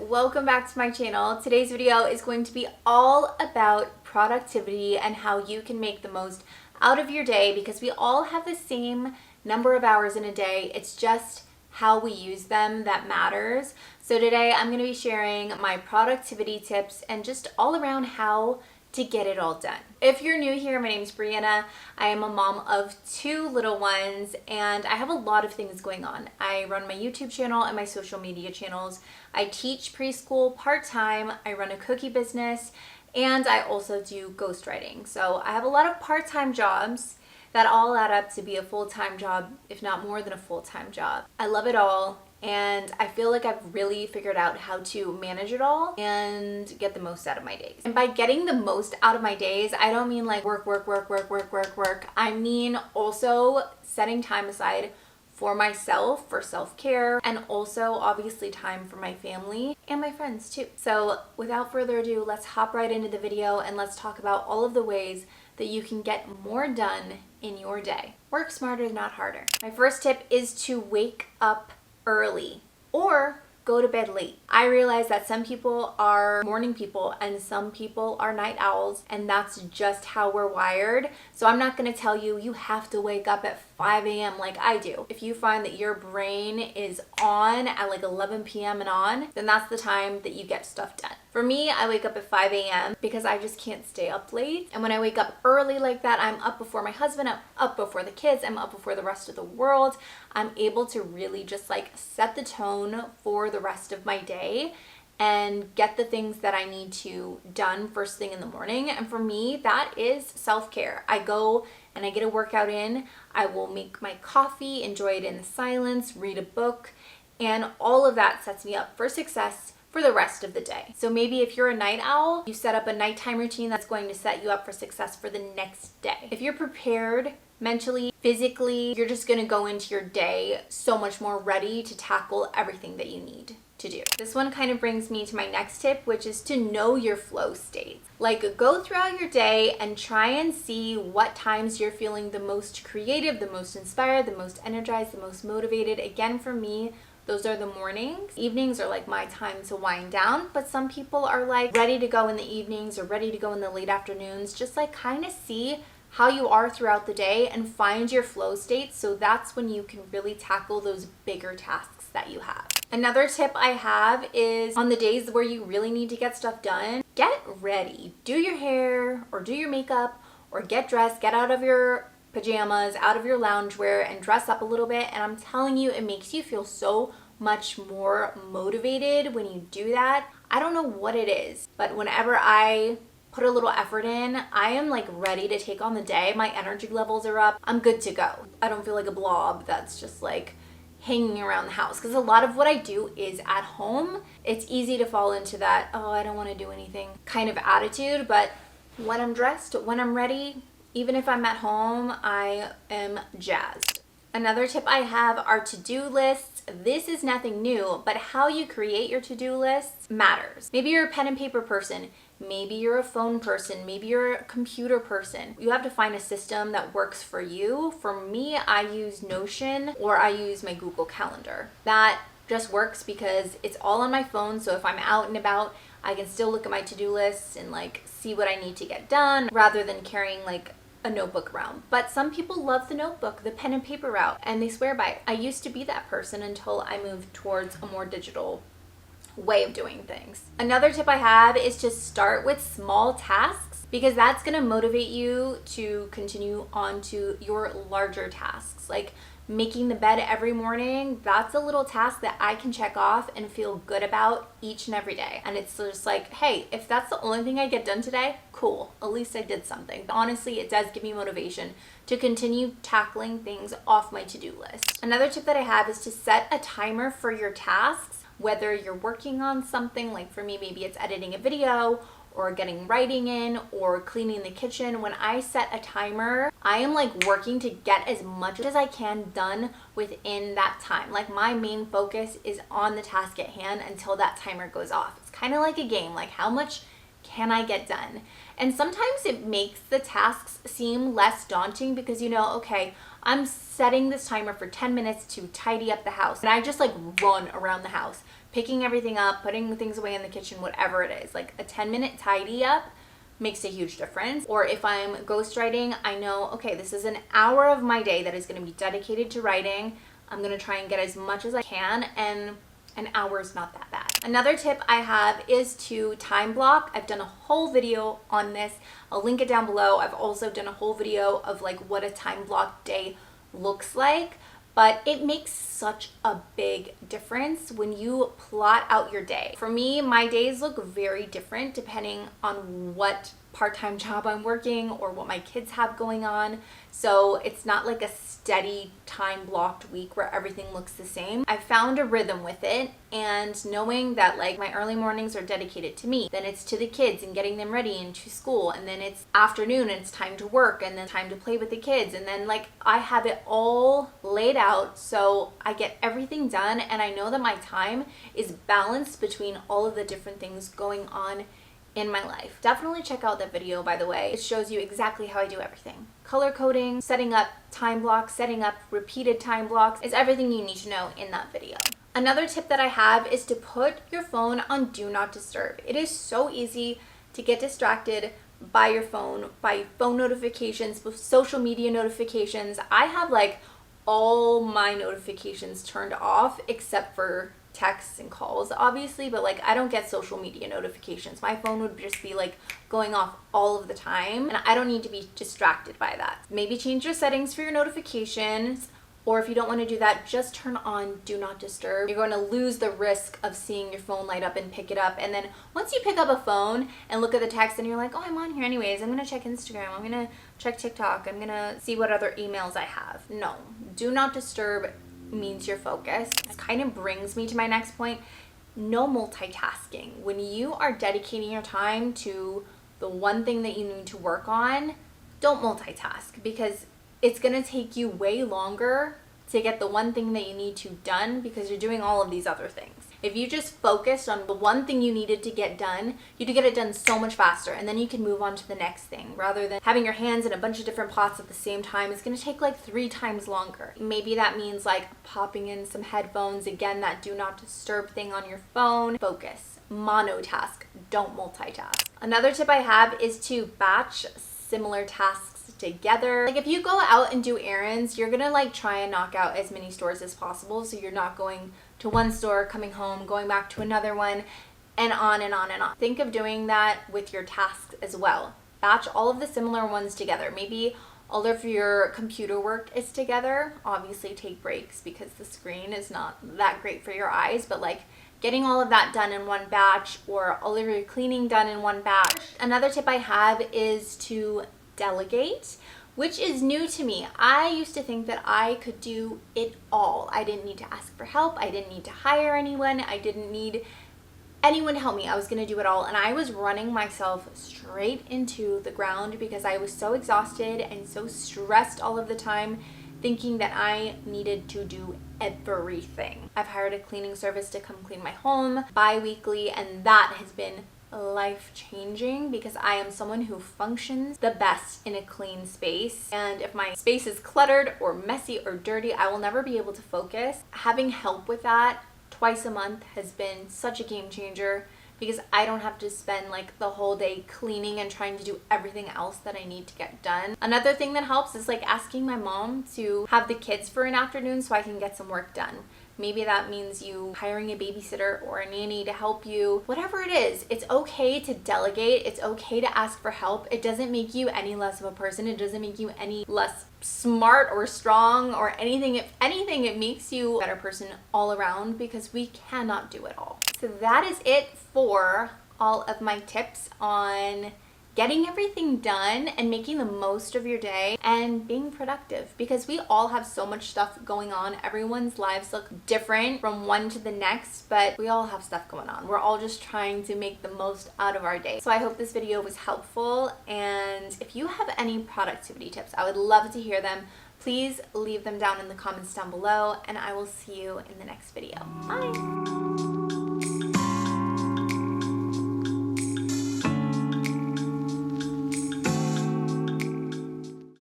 welcome back to my channel. Today's video is going to be all about productivity and how you can make the most out of your day, because we all have the same number of hours in a day. It's just how we use them that matters. So today I'm going to be sharing my productivity tips and just all around how to get it all done. If you're new here, my name is Brianna. I am a mom of 2 little ones and I have a lot of things going on. I run my YouTube channel and my social media channels. I teach preschool part-time. I run a cookie business and I also do ghostwriting. So I have a lot of part-time jobs that all add up to be a full-time job, if not more than a full-time job. I love it all. And I feel like I've really figured out how to manage it all and get the most out of my days. And by getting the most out of my days, I don't mean like work. I mean also setting time aside for myself, for self-care, and also obviously time for my family and my friends too. So without further ado, let's hop right into the video and let's talk about all of the ways that you can get more done in your day. Work smarter, not harder. My first tip is to wake up early or go to bed late. I realize that some people are morning people and some people are night owls, and that's just how we're wired. So I'm not going to tell you you have to wake up at 5 a.m. like I do. If you find that your brain is on at like 11 p.m. and on, then that's the time that you get stuff done. For me, I wake up at 5 a.m. because I just can't stay up late. And when I wake up early like that, I'm up before my husband, I'm up before the kids, I'm up before the rest of the world. I'm able to really just like set the tone for the rest of my day and get the things that I need to done first thing in the morning. And for me, that is self-care. I go and I get a workout in. I will make my coffee, enjoy it in silence, read a book, and all of that sets me up for success for the rest of the day. So maybe if you're a night owl, you set up a nighttime routine that's going to set you up for success for the next day. If you're prepared mentally, physically, you're just going to go into your day so much more ready to tackle everything that you need to do. This one kind of brings me to my next tip, which is to know your flow states. Like, go throughout your day and try and see what times you're feeling the most creative, the most inspired, the most energized, the most motivated. Again, for me, those are the mornings. Evenings are like my time to wind down, but some people are like ready to go in the evenings or ready to go in the late afternoons. Just like kind of see how you are throughout the day and find your flow state. So that's when you can really tackle those bigger tasks that you have. Another tip I have is on the days where you really need to get stuff done, get ready. Do your hair or do your makeup or get dressed, get out of your pajamas, out of your loungewear and dress up a little bit. And I'm telling you, it makes you feel so much more motivated when you do that. I don't know what it is, but whenever I put a little effort in, I am like ready to take on the day. My energy levels are up. I'm good to go. I don't feel like a blob that's just like hanging around the house, because a lot of what I do is at home. It's easy to fall into that, oh, I don't want to do anything kind of attitude, but when I'm dressed, when I'm ready, even if I'm at home, I am jazzed. Another tip I have are to-do lists. This is nothing new, but how you create your to-do lists matters. Maybe you're a pen and paper person. Maybe you're a phone person. Maybe you're a computer person. You have to find a system that works for you. For me, I use Notion or I use my Google Calendar. That just works because it's all on my phone. So if I'm out and about, I can still look at my to-do lists and like see what I need to get done rather than carrying like a notebook around. But some people love the notebook, the pen and paper route, and they swear by it. I used to be that person until I moved towards a more digital way of doing things. Another tip I have is to start with small tasks, because that's going to motivate you to continue on to your larger tasks. Like making the bed every morning, that's a little task that I can check off and feel good about each and every day. And it's just like, hey, if that's the only thing I get done today, cool, at least I did something. Honestly, it does give me motivation to continue tackling things off my to-do list. Another tip that I have is to set a timer for your tasks. Whether you're working on something, like for me, maybe it's editing a video or getting writing in or cleaning the kitchen. When I set a timer, I am like working to get as much as I can done within that time. Like my main focus is on the task at hand until that timer goes off. It's kind of like a game, like how much can I get done? And sometimes it makes the tasks seem less daunting because you know, okay, I'm setting this timer for 10 minutes to tidy up the house and I just like run around the house, picking everything up, putting things away in the kitchen, whatever it is. Like a 10-minute tidy up makes a huge difference. Or if I'm ghostwriting, I know, okay, this is an hour of my day that is going to be dedicated to writing. I'm going to try and get as much as I can, and an hour is not that bad. Another tip I have is to time block. I've done a whole video on this. I'll link it down below. I've also done a whole video of like what a time block day looks like, but it makes such a big difference when you plot out your day. For me, my days look very different depending on what part-time job I'm working or what my kids have going on. So it's not like a steady time blocked week where everything looks the same. I found a rhythm with it, and knowing that like my early mornings are dedicated to me, then it's to the kids and getting them ready and to school, and then it's afternoon and it's time to work, and then time to play with the kids, and then like I have it all laid out so I get everything done, and I know that my time is balanced between all of the different things going on in my life. Definitely check out that video, by the way. It shows you exactly how I do everything. Color coding, setting up time blocks, setting up repeated time blocks is everything you need to know in that video. Another tip that I have is to put your phone on do not disturb. It is so easy to get distracted by your phone, by phone notifications, with social media notifications. I have like all my notifications turned off except for texts and calls, obviously, but like I don't get social media notifications. My phone would just be like going off all of the time, and I don't need to be distracted by that. Maybe change your settings for your notifications, or if you don't want to do that, just turn on do not disturb. You're going to lose the risk of seeing your phone light up and pick it up, and then once you pick up a phone and look at the text and you're like, oh, I'm on here anyways, I'm gonna check Instagram, I'm gonna check TikTok, I'm gonna see what other emails I have. No, do not disturb means you're focused. This kind of brings me to my next point. No multitasking. When you are dedicating your time to the one thing that you need to work on, don't multitask, because it's going to take you way longer to get the one thing that you need to done because you're doing all of these other things. If you just focused on the one thing you needed to get done, you'd get it done so much faster, and then you can move on to the next thing rather than having your hands in a bunch of different pots at the same time. It's going to take like 3 times longer. Maybe that means like popping in some headphones, again, that do not disturb thing on your phone. Focus, monotask, don't multitask. Another tip I have is to batch similar tasks together. Like if you go out and do errands, you're gonna like try and knock out as many stores as possible, so you're not going to one store, coming home, going back to another one, and on and on and on. Think of doing that with your tasks as well. Batch all of the similar ones together. Maybe all of your computer work is together. Obviously take breaks because the screen is not that great for your eyes, but like getting all of that done in one batch, or all of your cleaning done in one batch. Another tip I have is to delegate, which is new to me. I used to think that I could do it all. I didn't need to ask for help. I didn't need to hire anyone. I didn't need anyone to help me. I was going to do it all. And I was running myself straight into the ground because I was so exhausted and so stressed all of the time, thinking that I needed to do everything. I've hired a cleaning service to come clean my home bi-weekly, and that has been life-changing because I am someone who functions the best in a clean space, and if my space is cluttered or messy or dirty, I will never be able to focus. Having help with that twice a month has been such a game changer because I don't have to spend like the whole day cleaning and trying to do everything else that I need to get done. Another thing that helps is like asking my mom to have the kids for an afternoon so I can get some work done. Maybe that means you hiring a babysitter or a nanny to help you. Whatever it is, it's okay to delegate. It's okay to ask for help. It doesn't make you any less of a person. It doesn't make you any less smart or strong or anything. If anything, it makes you a better person all around because we cannot do it all. So that is it for all of my tips on getting everything done and making the most of your day and being productive, because we all have so much stuff going on. Everyone's lives look different from one to the next, but we all have stuff going on. We're all just trying to make the most out of our day. So I hope this video was helpful, and if you have any productivity tips, I would love to hear them. Please leave them down in the comments down below, and I will see you in the next video. Bye!